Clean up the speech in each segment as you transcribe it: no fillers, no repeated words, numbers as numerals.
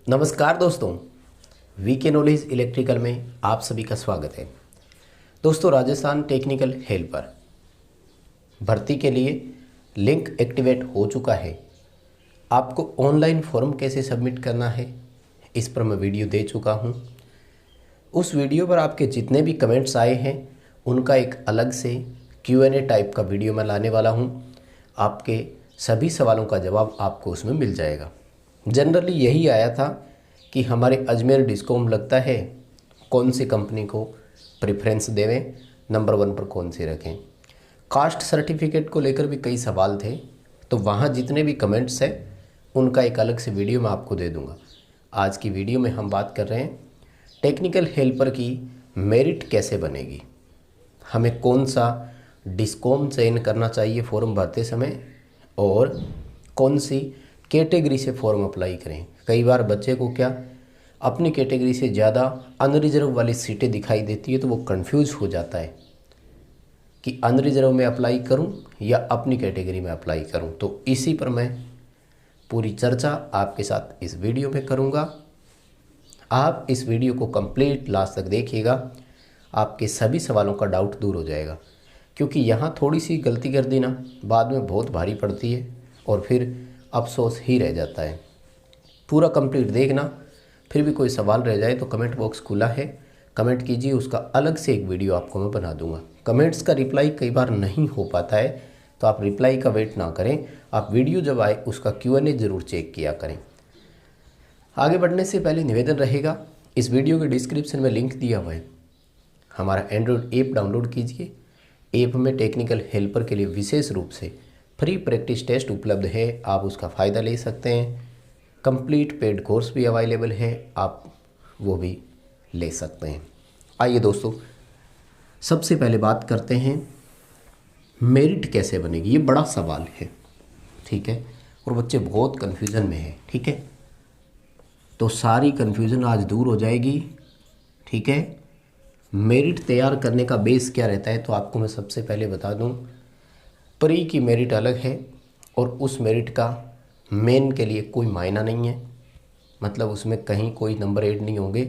नमस्कार दोस्तों, VK knowledge electrical में आप सभी का स्वागत है। दोस्तों, राजस्थान टेक्निकल हेल्पर भर्ती के लिए लिंक एक्टिवेट हो चुका है। आपको ऑनलाइन फॉर्म कैसे सबमिट करना है, इस पर मैं वीडियो दे चुका हूं। उस वीडियो पर आपके जितने भी कमेंट्स आए हैं उनका एक अलग से Q&A टाइप का वीडियो मैं लाने वाला हूं। आपके सभी सवालों का जवाब आपको उसमें मिल जाएगा। जनरली यही आया था कि हमारे अजमेर डिस्कॉम लगता है, कौन सी कंपनी को प्रेफरेंस देवें, नंबर 1 पर कौन सी रखें। कास्ट सर्टिफिकेट को लेकर भी कई सवाल थे, तो वहाँ जितने भी कमेंट्स हैं उनका एक अलग से वीडियो मैं आपको दे दूँगा। आज की वीडियो में हम बात कर रहे हैं टेक्निकल हेल्पर की मेरिट कैसे बनेगी, हमें कौन सा डिस्कॉम चयन करना चाहिए फॉर्म भरते समय और कौन सी कैटेगरी से फॉर्म अप्लाई करें। कई बार बच्चे को क्या अपनी कैटेगरी से ज़्यादा अनरिजर्व वाली सीटें दिखाई देती है, तो वो कंफ्यूज हो जाता है कि अनरिजर्व में अप्लाई करूं या अपनी कैटेगरी में अप्लाई करूं। तो इसी पर मैं पूरी चर्चा आपके साथ इस वीडियो में करूंगा। आप इस वीडियो को कंप्लीट लास्ट तक देखिएगा, आपके सभी सवालों का डाउट दूर हो जाएगा, क्योंकि यहाँ थोड़ी सी गलती कर दी ना बाद में बहुत भारी पड़ती है और फिर अफसोस ही रह जाता है। पूरा कंप्लीट देखना, फिर भी कोई सवाल रह जाए तो कमेंट बॉक्स खुला है, कमेंट कीजिए, उसका अलग से एक वीडियो आपको मैं बना दूंगा। कमेंट्स का रिप्लाई कई बार नहीं हो पाता है, तो आप रिप्लाई का वेट ना करें, आप वीडियो जब आए उसका Q&A ज़रूर चेक किया करें। आगे बढ़ने से पहले निवेदन रहेगा, इस वीडियो के डिस्क्रिप्शन में लिंक दिया हुआ है, हमारा एंड्रॉयड ऐप डाउनलोड कीजिए। ऐप में टेक्निकल हेल्पर के लिए विशेष रूप से फ्री प्रैक्टिस टेस्ट उपलब्ध है, आप उसका फ़ायदा ले सकते हैं। कंप्लीट पेड कोर्स भी अवेलेबल है, आप वो भी ले सकते हैं। आइए दोस्तों, सबसे पहले बात करते हैं मेरिट कैसे बनेगी। ये बड़ा सवाल है, ठीक है, और बच्चे बहुत कन्फ्यूज़न में हैं, ठीक है। तो सारी कन्फ्यूज़न आज दूर हो जाएगी, ठीक है। मेरिट तैयार करने का बेस क्या रहता है, तो आपको मैं सबसे पहले बता दूं, प्री की मेरिट अलग है और उस मेरिट का मेन के लिए कोई मायना नहीं है, मतलब उसमें कहीं कोई नंबर ऐड नहीं होंगे।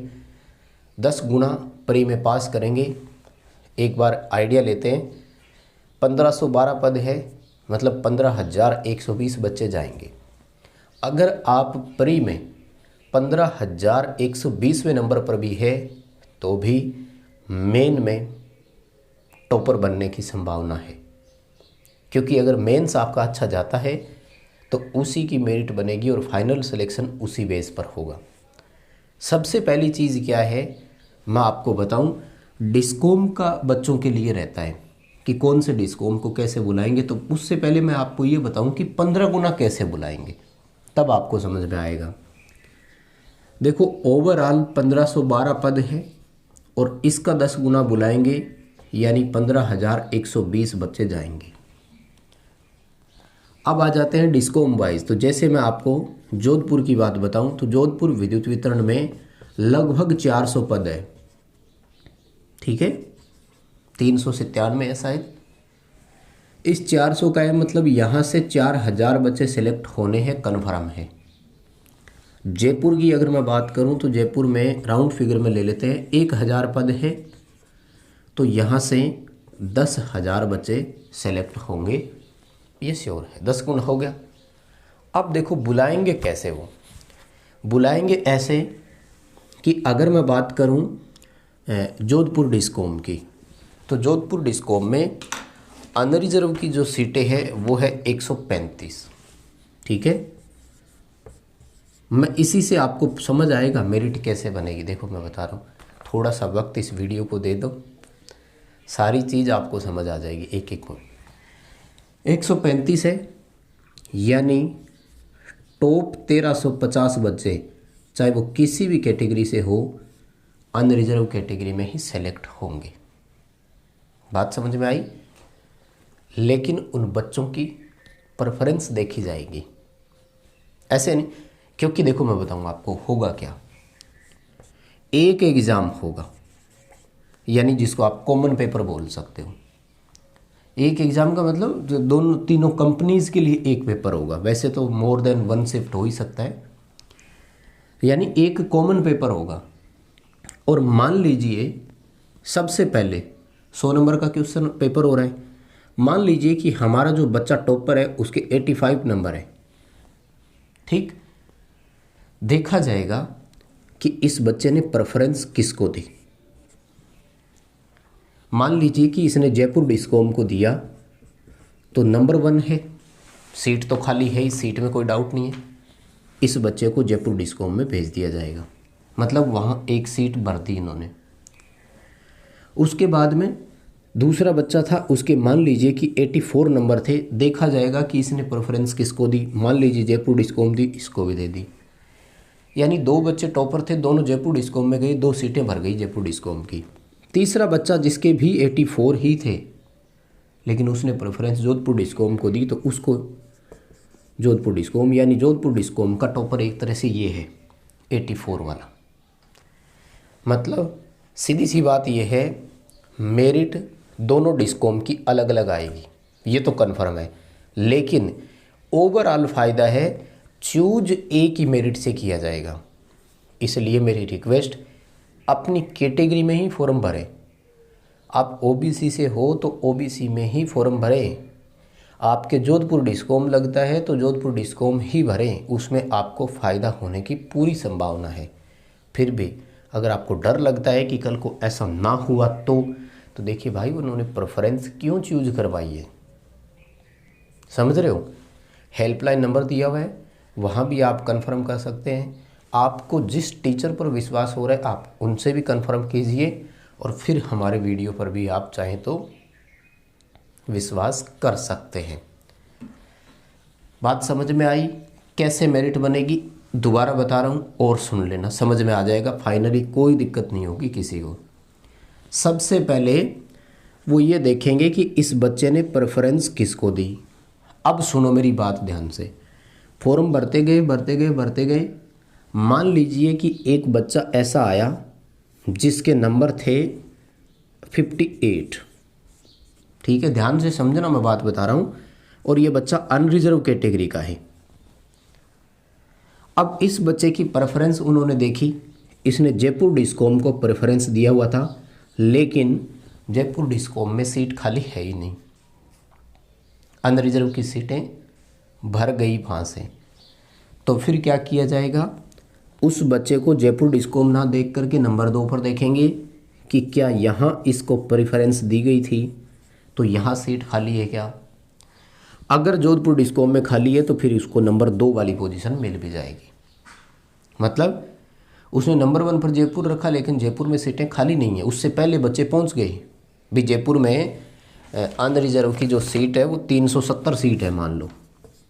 10 गुना प्री में पास करेंगे। एक बार आइडिया लेते हैं, 1512 पद है, मतलब 15,120 बच्चे जाएंगे। अगर आप प्री में 15,120वें नंबर पर भी है तो भी मेन में टॉपर बनने की संभावना है, क्योंकि अगर मेंस आपका अच्छा जाता है तो उसी की मेरिट बनेगी और फाइनल सिलेक्शन उसी बेस पर होगा। सबसे पहली चीज़ क्या है मैं आपको बताऊं, डिस्कॉम का बच्चों के लिए रहता है कि कौन से डिस्कॉम को कैसे बुलाएंगे। तो उससे पहले मैं आपको ये बताऊं कि 15 गुना कैसे बुलाएंगे, तब आपको समझ में आएगा। देखो, ओवरऑल 1512 पद है और इसका 10 गुना बुलाएंगे, यानी 15,120 बच्चे जाएंगे। अब आ जाते हैं डिस्कॉम वाइज। तो जैसे मैं आपको जोधपुर की बात बताऊं तो जोधपुर विद्युत वितरण में लगभग 400 पद है, ठीक है, 397 है शायद। इस 400 का है मतलब यहाँ से 4,000 बच्चे सिलेक्ट होने हैं, कन्फर्म है। जयपुर की अगर मैं बात करूं तो जयपुर में राउंड फिगर में ले लेते हैं, 1,000 पद है, तो यहाँ से 10,000 बच्चे सेलेक्ट होंगे, ये श्योर है, 10 गुना हो गया। अब देखो बुलाएंगे कैसे, वो बुलाएंगे ऐसे कि अगर मैं बात करूं जोधपुर डिस्कॉम की, तो जोधपुर डिस्कॉम में अनरिजर्व की जो सीटें हैं वो है 135, ठीक है। मैं इसी से आपको समझ आएगा मेरिट कैसे बनेगी। देखो मैं बता रहा हूँ, थोड़ा सा वक्त इस वीडियो को दे दो, सारी चीज़ आपको समझ आ जाएगी एक एक को। 135 है, यानी टॉप 1350 बच्चे, चाहे वो किसी भी कैटेगरी से हो, अनरिजर्व कैटेगरी में ही सेलेक्ट होंगे। बात समझ में आई? लेकिन उन बच्चों की प्रेफरेंस देखी जाएगी, ऐसे नहीं, क्योंकि देखो मैं बताऊंगा आपको होगा क्या। एक एग्ज़ाम होगा, यानी जिसको आप कॉमन पेपर बोल सकते हो। एक एग्ज़ाम का मतलब जो दोनों तीनों कंपनीज़ के लिए एक पेपर होगा, वैसे तो मोर देन 1 शिफ्ट हो ही सकता है। यानी एक कॉमन पेपर होगा। और मान लीजिए सबसे पहले 100 नंबर का क्वेश्चन पेपर हो रहा है। मान लीजिए कि हमारा जो बच्चा टॉपर है उसके 85 नंबर है, ठीक। देखा जाएगा कि इस बच्चे ने प्रेफरेंस किसको दी। मान लीजिए कि इसने जयपुर डिस्कॉम को दिया, तो नंबर 1 है, सीट तो खाली है, इस सीट में कोई डाउट नहीं है। इस बच्चे को जयपुर डिस्कॉम में भेज दिया जाएगा, मतलब वहाँ एक सीट भर दी इन्होंने। उसके बाद में दूसरा बच्चा था, उसके मान लीजिए कि 84 नंबर थे। देखा जाएगा कि इसने प्रेफरेंस किसको दी, मान लीजिए जयपुर डिस्कॉम दी, इसको भी दे दी। यानी 2 बच्चे टॉपर थे, दोनों जयपुर डिस्कॉम में गए, 2 सीटें भर गई जयपुर डिस्कॉम की। तीसरा बच्चा जिसके भी 84 ही थे, लेकिन उसने प्रेफरेंस जोधपुर डिस्कॉम को दी, तो उसको जोधपुर डिस्कॉम, यानी जोधपुर डिस्कॉम का टॉपर एक तरह से ये है 84 वाला। मतलब सीधी सी बात ये है, मेरिट दोनों डिस्कॉम की अलग अलग आएगी, ये तो कन्फर्म है। लेकिन ओवरऑल फ़ायदा है चूज एक ही मेरिट से किया जाएगा। इसलिए मेरी रिक्वेस्ट, अपनी कैटेगरी में ही फॉर्म भरें। आप ओबीसी से हो तो ओबीसी में ही फॉर्म भरें। आपके जोधपुर डिस्कॉम लगता है तो जोधपुर डिस्कॉम ही भरें, उसमें आपको फ़ायदा होने की पूरी संभावना है। फिर भी अगर आपको डर लगता है कि कल को ऐसा ना हुआ तो देखिए भाई, उन्होंने प्रेफरेंस क्यों चूज करवाई है, समझ रहे हो। हेल्पलाइन नंबर दिया हुआ है, वहाँ भी आप कंफर्म कर सकते हैं। आपको जिस टीचर पर विश्वास हो रहा है आप उनसे भी कंफर्म कीजिए, और फिर हमारे वीडियो पर भी आप चाहें तो विश्वास कर सकते हैं। बात समझ में आई कैसे मेरिट बनेगी? दोबारा बता रहा हूँ और सुन लेना, समझ में आ जाएगा। फाइनली कोई दिक्कत नहीं होगी किसी को। सबसे पहले वो ये देखेंगे कि इस बच्चे ने प्रेफरेंस किसको दी। अब सुनो मेरी बात ध्यान से। फॉर्म भरते गए। मान लीजिए कि एक बच्चा ऐसा आया जिसके नंबर थे 58, ठीक है, ध्यान से समझना, मैं बात बता रहा हूँ। और ये बच्चा अनरिजर्व कैटेगरी का है। अब इस बच्चे की प्रेफरेंस उन्होंने देखी, इसने जयपुर डिस्कॉम को प्रेफरेंस दिया हुआ था, लेकिन जयपुर डिस्कॉम में सीट खाली है ही नहीं, अनरिजर्व की सीटें भर गई वहाँ से। तो फिर क्या किया जाएगा, उस बच्चे को जयपुर डिस्कॉम ना देख करके नंबर 2 पर देखेंगे कि क्या यहाँ इसको प्रेफरेंस दी गई थी, तो यहाँ सीट खाली है क्या। अगर जोधपुर डिस्कॉम में खाली है तो फिर उसको नंबर 2 वाली पोजीशन मिल भी जाएगी। मतलब उसने नंबर 1 पर जयपुर रखा, लेकिन जयपुर में सीटें खाली नहीं है, उससे पहले बच्चे पहुंच गए भी। जयपुर में अनरिजर्व की जो सीट है वो 370 सीट है मान लो,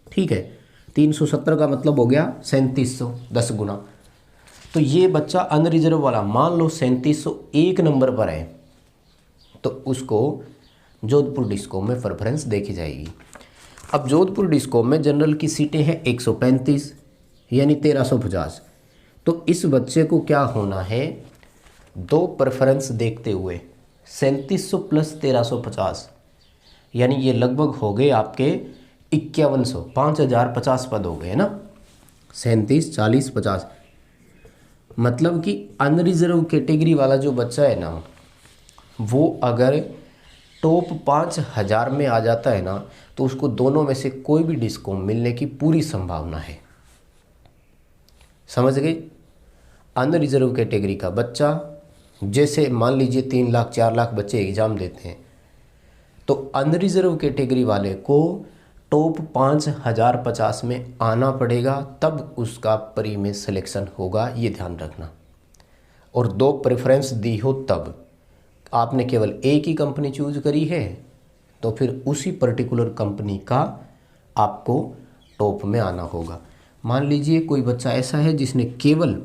ठीक है। 370 का मतलब हो गया 3700, 10 गुना। तो ये बच्चा अनरिजर्व वाला मान लो 3701 नंबर पर है, तो उसको जोधपुर डिस्कॉम में प्रेफरेंस देखी जाएगी। अब जोधपुर डिस्कॉम में जनरल की सीटें हैं 135, यानी 1350। तो इस बच्चे को क्या होना है, 2 प्रेफरेंस देखते हुए 3700 प्लस 1350, यानी ये लगभग हो गए आपके 5100, 5050 पद हो गए ना, 37, 40, 50। मतलब कि अनरिजर्व कैटेगरी वाला जो बच्चा है ना, वो अगर टॉप 5000 में आ जाता है ना, तो उसको दोनों में से कोई भी डिस्कॉम मिलने की पूरी संभावना है। समझ गए। अनरिजर्व कैटेगरी का बच्चा, जैसे मान लीजिए 3 लाख 4 लाख बच्चे एग्ज़ाम देते हैं, तो अनरिजर्व कैटेगरी वाले को टॉप 5050 में आना पड़ेगा, तब उसका प्री में सिलेक्शन होगा, ये ध्यान रखना। और 2 प्रेफरेंस दी हो तब। आपने केवल एक ही कंपनी चूज करी है तो फिर उसी पर्टिकुलर कंपनी का आपको टॉप में आना होगा। मान लीजिए कोई बच्चा ऐसा है जिसने केवल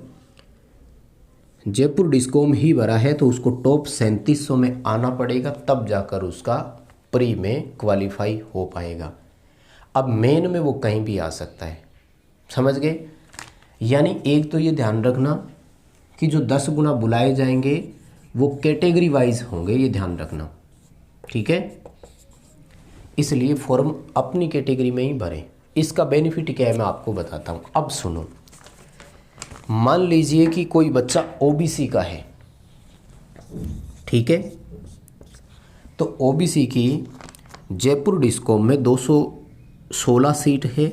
जयपुर डिस्कॉम ही भरा है, तो उसको टॉप 3700 में आना पड़ेगा, तब जाकर उसका प्री में क्वालिफाई हो पाएगा। अब मेन में वो कहीं भी आ सकता है, समझ गए। यानी एक तो ये ध्यान रखना कि जो 10 गुना बुलाए जाएंगे वो कैटेगरी वाइज होंगे, ये ध्यान रखना, ठीक है। इसलिए फॉर्म अपनी कैटेगरी में ही भरें। इसका बेनिफिट क्या है मैं आपको बताता हूँ। अब सुनो, मान लीजिए कि कोई बच्चा ओबीसी का है, ठीक है, तो ओबीसी की जयपुर डिस्कॉम में 216 सीट है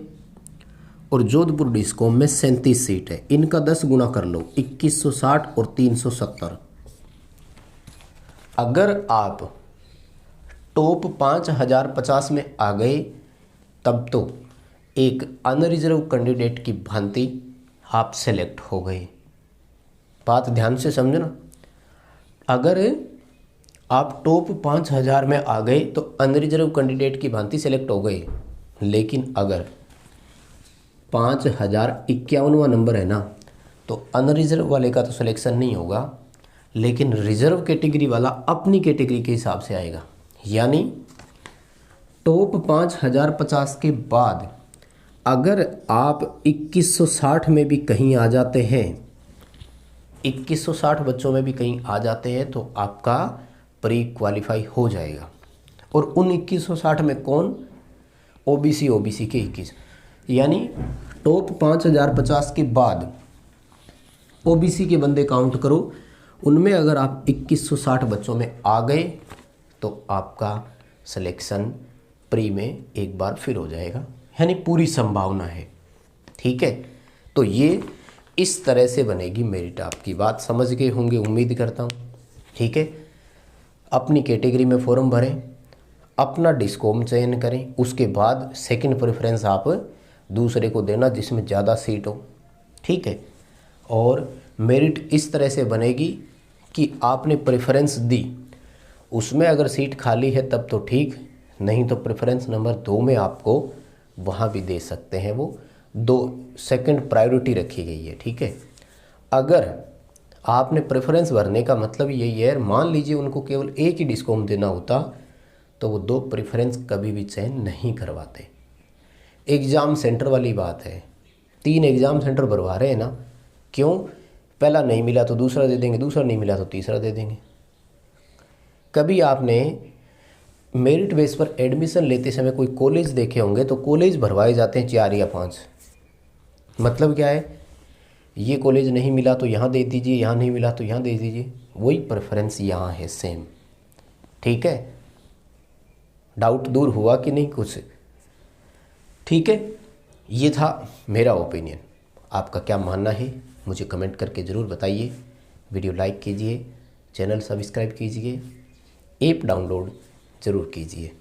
और जोधपुर डिस्कॉम में 37 सीट है। इनका 10 गुना कर लो, 2160 और 370। अगर आप टॉप 5050 में आ गए तब तो एक अनरिजर्व कैंडिडेट की भांति आप सेलेक्ट हो गए। बात ध्यान से समझना, अगर आप टॉप 5000 में आ गए तो अनरिजर्व कैंडिडेट की भांति सेलेक्ट हो गए। लेकिन अगर 5051वां नंबर है ना, तो अनरिजर्व वाले का तो सिलेक्शन नहीं होगा, लेकिन रिजर्व कैटेगरी वाला अपनी कैटेगरी के हिसाब से आएगा। यानी टॉप 5050 के बाद अगर आप 2160 में भी कहीं आ जाते हैं, 2160 बच्चों में भी कहीं आ जाते हैं, तो आपका प्री क्वालिफाई हो जाएगा। और उन 2160 में कौन? ओबीसी के 21, यानी टॉप 5050 के बाद ओबीसी के बंदे काउंट करो, उनमें अगर आप 2160 बच्चों में आ गए तो आपका सिलेक्शन प्री में एक बार फिर हो जाएगा, यानी पूरी संभावना है। ठीक है, तो ये इस तरह से बनेगी मेरिट। आपकी बात समझ गए होंगे उम्मीद करता हूँ। ठीक है, अपनी कैटेगरी में फॉर्म भरें, अपना डिस्कॉम चयन करें, उसके बाद सेकंड प्रेफरेंस आप दूसरे को देना जिसमें ज़्यादा सीट हो। ठीक है, और मेरिट इस तरह से बनेगी कि आपने प्रेफरेंस दी, उसमें अगर सीट खाली है तब तो ठीक, नहीं तो प्रेफरेंस नंबर 2 में आपको वहाँ भी दे सकते हैं। वो 2 सेकंड प्रायोरिटी रखी गई है। ठीक है, अगर आपने प्रेफरेंस भरने का मतलब यही है, मान लीजिए उनको केवल एक ही डिस्कॉम देना होता तो वो 2 प्रेफरेंस कभी भी चयन नहीं करवाते। एग्ज़ाम सेंटर वाली बात है, 3 एग्ज़ाम सेंटर भरवा रहे हैं ना, क्यों? पहला नहीं मिला तो दूसरा दे देंगे, दूसरा नहीं मिला तो तीसरा दे देंगे। कभी आपने मेरिट बेस पर एडमिशन लेते समय कोई कॉलेज देखे होंगे, तो कॉलेज भरवाए जाते हैं 4 या 5। मतलब क्या है, ये कॉलेज नहीं मिला तो यहाँ दे दीजिए, यहाँ नहीं मिला तो यहाँ दे दीजिए, वही प्रेफरेंस यहाँ है सेम। ठीक है, डाउट दूर हुआ कि नहीं कुछ? ठीक है, ये था मेरा ओपिनियन। आपका क्या मानना है मुझे कमेंट करके ज़रूर बताइए। वीडियो लाइक कीजिए, चैनल सब्सक्राइब कीजिए, ऐप डाउनलोड ज़रूर कीजिए।